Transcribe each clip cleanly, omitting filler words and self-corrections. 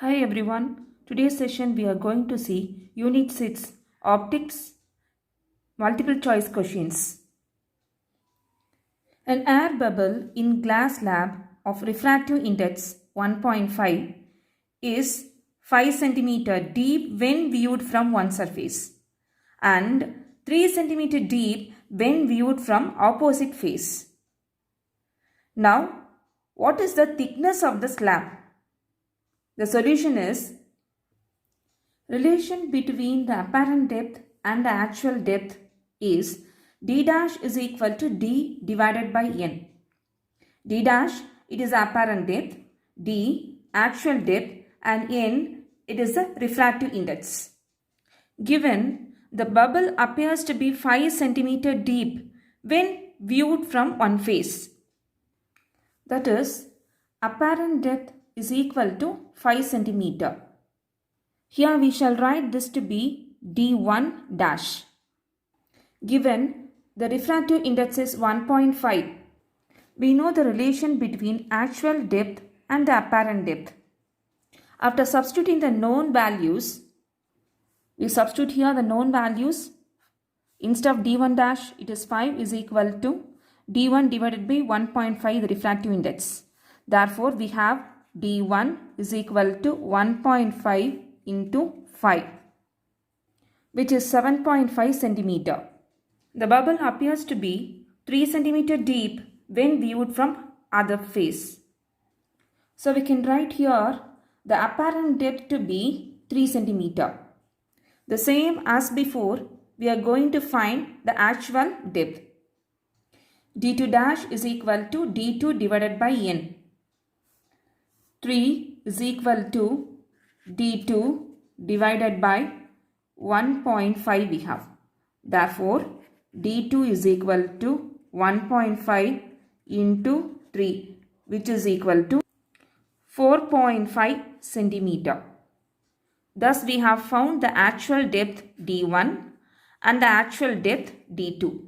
Hi everyone. Today's session we are going to see Unit 6 Optics Multiple Choice Questions. An air bubble in glass slab of refractive index 1.5 is 5 cm deep when viewed from one surface and 3 cm deep when viewed from opposite face. Now, what is the thickness of the slab? The solution is relation between the apparent depth and the actual depth is d dash is equal to d divided by n. D dash, it is apparent depth, d actual depth, and n, it is the refractive index. Given the bubble appears to be 5 cm deep when viewed from one face. That is, apparent depth is equal to 5 cm. Here we shall write this to be d1 dash. Given the refractive index is 1.5, we know the relation between actual depth and the apparent depth. After substituting the known values, we substitute here the known values. Instead of d1 dash, it is 5 is equal to d1 divided by 1.5, the refractive index. Therefore, we have d1 is equal to 1.5 into 5, which is 7.5 centimeter. The bubble appears to be 3 centimeter deep when viewed from other face. So we can write here the apparent depth to be 3 centimeter. The same as before, we are going to find the actual depth. d2 dash is equal to d2 divided by n. 3 is equal to d2 divided by 1.5 we have. Therefore, d2 is equal to 1.5 into 3, which is equal to 4.5 centimeter. Thus, we have found the actual depth d1 and the actual depth d2.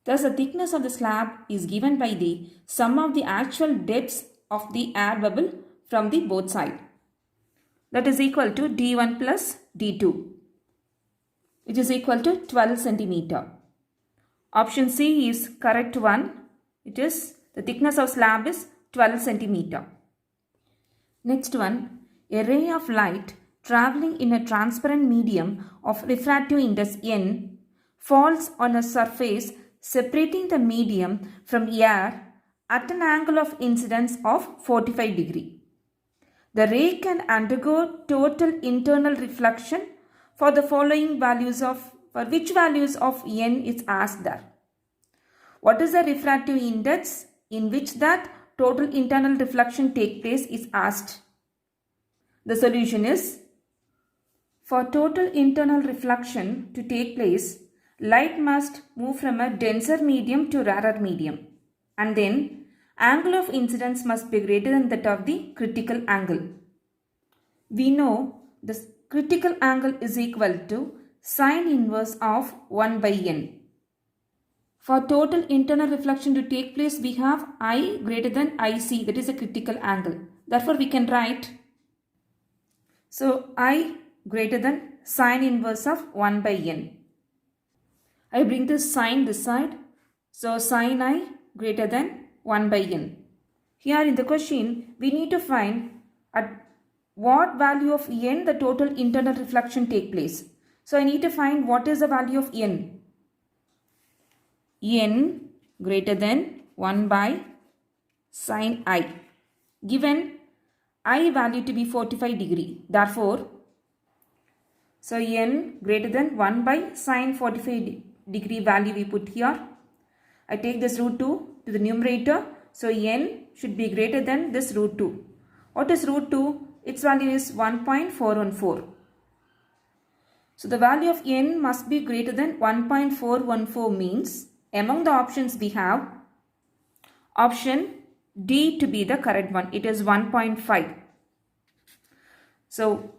Thus, the thickness of the slab is given by the sum of the actual depths of the air bubble from the both sides. That is equal to d1 plus d2, which is equal to 12 centimeter. Option C is correct one. It is the thickness of slab is 12 centimeter. Next one, a ray of light traveling in a transparent medium of refractive index n falls on a surface separating the medium from air at an angle of incidence of 45 degree. The ray can undergo total internal reflection for the following values for which values of n is asked there. What is the refractive index in which that total internal reflection take place is asked. The solution is, for total internal reflection to take place, light must move from a denser medium to rarer medium, and then angle of incidence must be greater than that of the critical angle. We know the critical angle is equal to sine inverse of 1 by n. For total internal reflection to take place, we have I greater than IC, that is a critical angle. Therefore, we can write, so I greater than sine inverse of 1 by n. I bring this sine this side, so sine I greater than 1 by n. Here in the question, we need to find at what value of n the total internal reflection take place. So I need to find what is the value of n. N greater than 1 by sine I. Given I value to be 45 degree. Therefore, so n greater than 1 by sine 45 degree value we put here. I take this root 2 to the numerator. So n should be greater than this root 2. What is root 2? Its value is 1.414. So the value of n must be greater than 1.414 means among the options we have option D to be the correct one. It is 1.5. So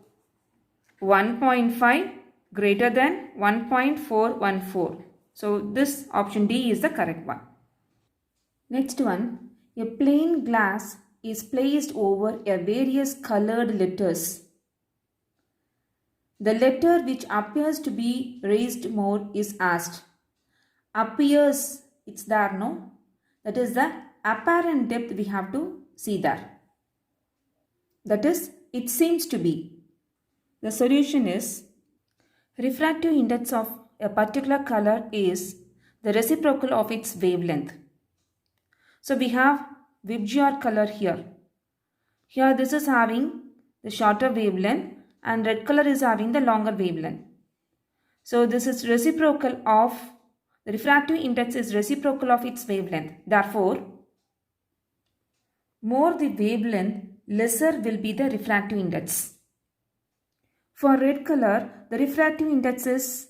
1.5 greater than 1.414. So this option D is the correct one. Next one, a plain glass is placed over a various colored letters. The letter which appears to be raised more is asked. Appears, it's there, no? That is the apparent depth we have to see there. That is, it seems to be. The solution is, refractive index of a particular color is the reciprocal of its wavelength. So we have Vibgyor color here. Here this is having the shorter wavelength and red color is having the longer wavelength. So this is reciprocal of, the refractive index is reciprocal of its wavelength. Therefore, more the wavelength, lesser will be the refractive index. For red color, the refractive index is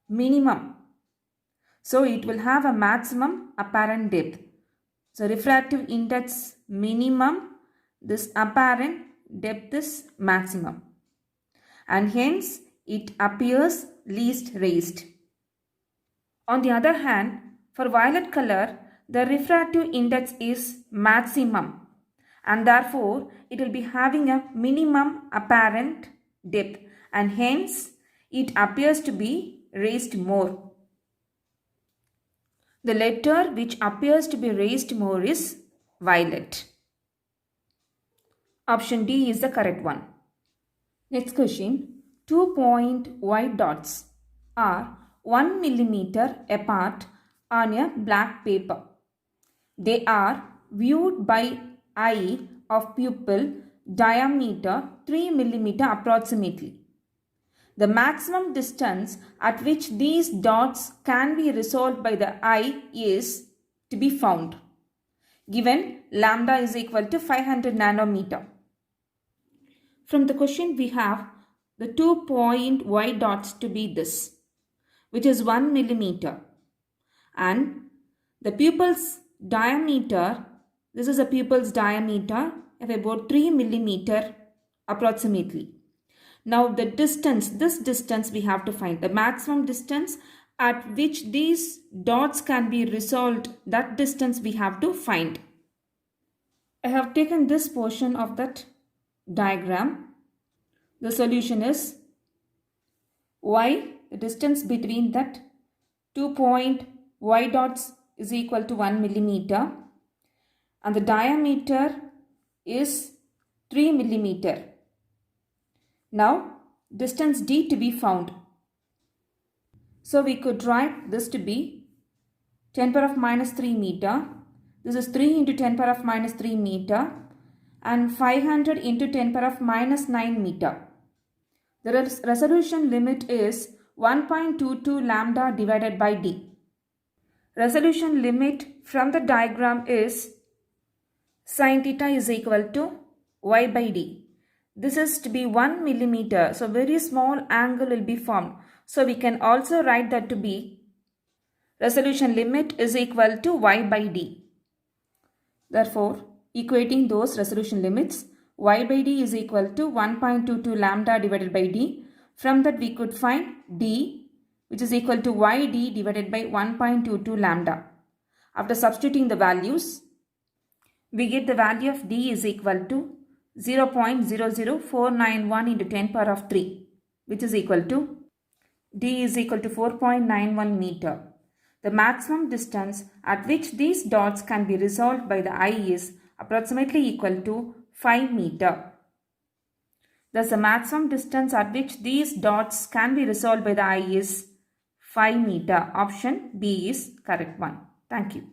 minimum. So it will have a maximum apparent depth. So refractive index minimum, this apparent depth is maximum. And hence it appears least raised. On the other hand, for violet color, the refractive index is maximum and therefore it will be having a minimum apparent depth and hence it appears to be raised more. The letter which appears to be raised more is violet. Option D is the correct one. Next question. 2 point white dots are 1 millimeter apart on a black paper. They are viewed by eye of pupil diameter 3 millimeter approximately. The maximum distance at which these dots can be resolved by the eye is to be found. Given lambda is equal to 500 nanometer. From the question we have the 2 point white dots to be this, which is 1 millimeter, and the pupil's diameter, this is a pupil's diameter of about 3 millimeter approximately. Now the distance, this distance we have to find, the maximum distance at which these dots can be resolved, that distance we have to find. I have taken this portion of that diagram. The solution is y, the distance between that 2 point y dots is equal to 1 millimeter and the diameter is 3 millimeter. Now distance d to be found. So we could write this to be 10 power of minus 3 meter. This is 3 into 10 power of minus 3 meter and 500 into 10 power of minus 9 meter. The resolution limit is 1.22 lambda divided by d. Resolution limit from the diagram is sin theta is equal to y by d. This is to be 1 millimeter. So very small angle will be formed. So we can also write that to be resolution limit is equal to y by d. Therefore, equating those resolution limits, y by d is equal to 1.22 lambda divided by d. From that we could find d, which is equal to yd divided by 1.22 lambda. After substituting the values, we get the value of d is equal to 0.00491 into 10 power of 3, which is equal to d is equal to 4.91 meter. The maximum distance at which these dots can be resolved by the eye is approximately equal to 5 meter. Thus, the maximum distance at which these dots can be resolved by the eye is 5 meter. Option B is correct one. Thank you.